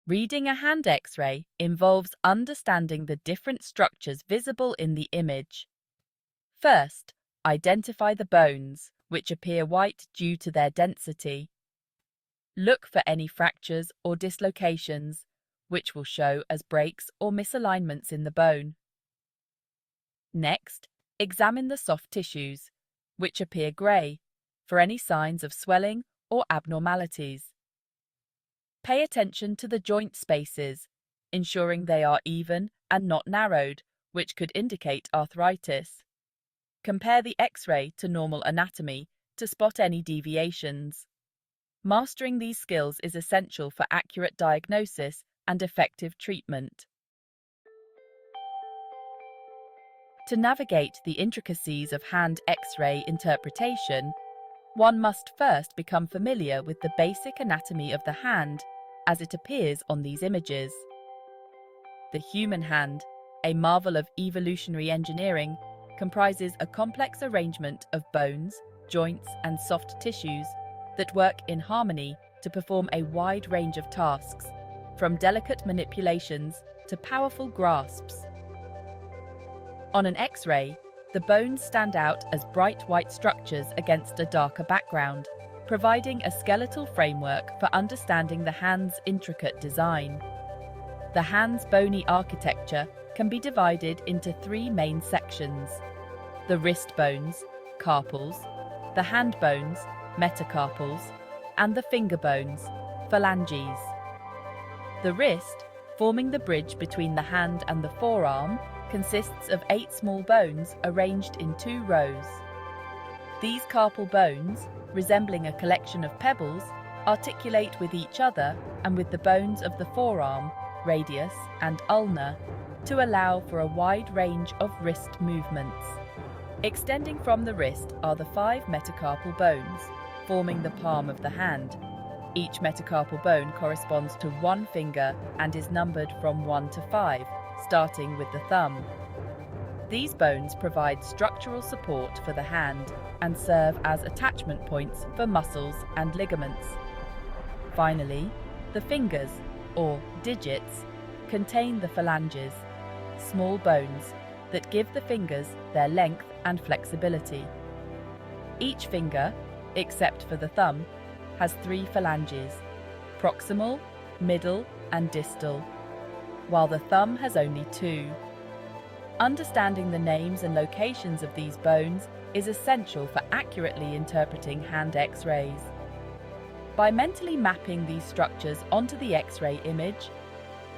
Reading a hand X-ray involves understanding the different structures visible in the image. First, identify the bones, which appear white due to their density. Look for any fractures or dislocations, which will show as breaks or misalignments in the bone. Next, examine the soft tissues, which appear grey, for any signs of swelling or abnormalities. Pay attention to the joint spaces, ensuring they are even and not narrowed, which could indicate arthritis. Compare the X-ray to normal anatomy to spot any deviations. Mastering these skills is essential for accurate diagnosis and effective treatment. To navigate the intricacies of hand X-ray interpretation, one must first become familiar with the basic anatomy of the hand as it appears on these images. The human hand, a marvel of evolutionary engineering, comprises a complex arrangement of bones, joints, and soft tissues that work in harmony to perform a wide range of tasks, from delicate manipulations to powerful grasps. On an X-ray, the bones stand out as bright white structures against a darker background, providing a skeletal framework for understanding the hand's intricate design. The hand's bony architecture can be divided into three main sections: the wrist bones, carpals, the hand bones, metacarpals, and the finger bones, phalanges. The wrist, forming the bridge between the hand and the forearm, consists of 8 small bones arranged in 2 rows. These carpal bones, resembling a collection of pebbles, articulate with each other and with the bones of the forearm, radius, and ulna to allow for a wide range of wrist movements. Extending from the wrist are the 5 metacarpal bones, forming the palm of the hand. Each metacarpal bone corresponds to 1 finger and is numbered from 1 to 5, starting with the thumb. These bones provide structural support for the hand and serve as attachment points for muscles and ligaments. Finally, the fingers, or digits, contain the phalanges, small bones that give the fingers their length and flexibility. Each finger, except for the thumb, has 3 phalanges: proximal, middle, and distal, while the thumb has only 2. Understanding the names and locations of these bones is essential for accurately interpreting hand X-rays. By mentally mapping these structures onto the X-ray image,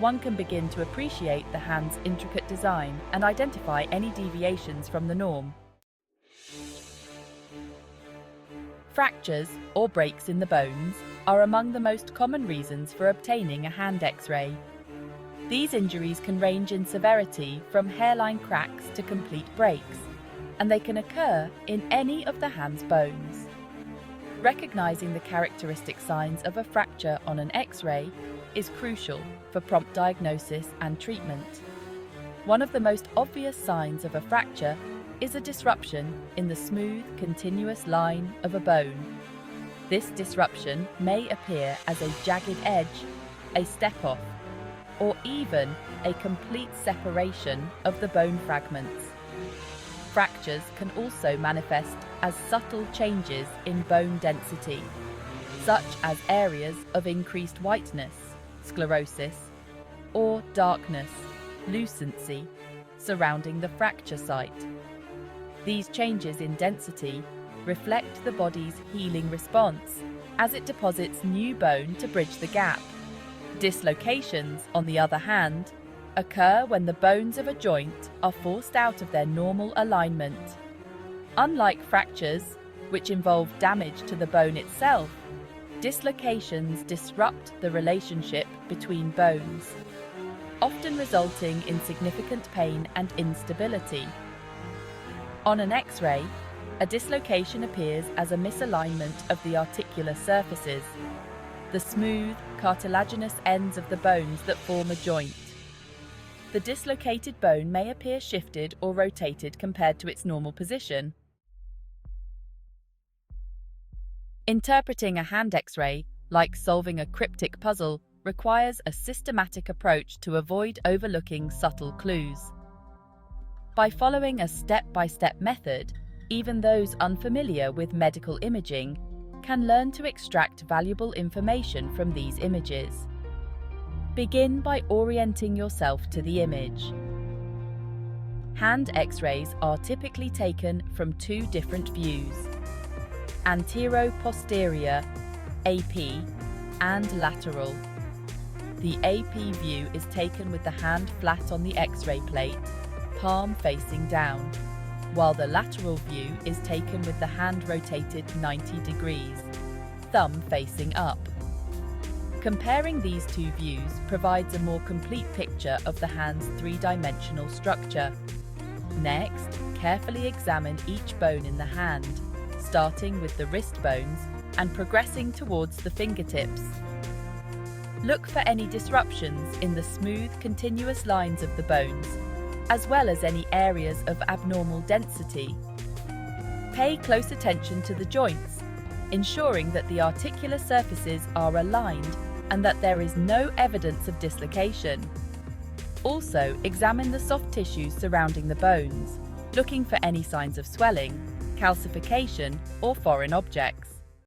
one can begin to appreciate the hand's intricate design and identify any deviations from the norm. Fractures, or breaks in the bones, are among the most common reasons for obtaining a hand X-ray. These injuries can range in severity from hairline cracks to complete breaks, and they can occur in any of the hand's bones. Recognizing the characteristic signs of a fracture on an X-ray is crucial for prompt diagnosis and treatment. One of the most obvious signs of a fracture is a disruption in the smooth, continuous line of a bone. This disruption may appear as a jagged edge, a step-off, or even a complete separation of the bone fragments. Fractures can also manifest as subtle changes in bone density, such as areas of increased whiteness, sclerosis, or darkness, lucency, surrounding the fracture site. These changes in density reflect the body's healing response as it deposits new bone to bridge the gap. Dislocations, on the other hand, occur when the bones of a joint are forced out of their normal alignment. Unlike fractures, which involve damage to the bone itself, dislocations disrupt the relationship between bones, often resulting in significant pain and instability. On an X-ray, a dislocation appears as a misalignment of the articular surfaces, the smooth, cartilaginous ends of the bones that form a joint. The dislocated bone may appear shifted or rotated compared to its normal position. Interpreting a hand X-ray, like solving a cryptic puzzle, requires a systematic approach to avoid overlooking subtle clues. By following a step-by-step method, even those unfamiliar with medical imaging can learn to extract valuable information from these images. Begin by orienting yourself to the image. Hand X-rays are typically taken from two different views: anteroposterior, AP, and lateral. The AP view is taken with the hand flat on the X-ray plate, palm facing down, while the lateral view is taken with the hand rotated 90 degrees, thumb facing up. Comparing these two views provides a more complete picture of the hand's three-dimensional structure. Next, carefully examine each bone in the hand, starting with the wrist bones and progressing towards the fingertips. Look for any disruptions in the smooth, continuous lines of the bones, as well as any areas of abnormal density. Pay close attention to the joints, ensuring that the articular surfaces are aligned and that there is no evidence of dislocation. Also, examine the soft tissues surrounding the bones, looking for any signs of swelling, calcification, or foreign objects.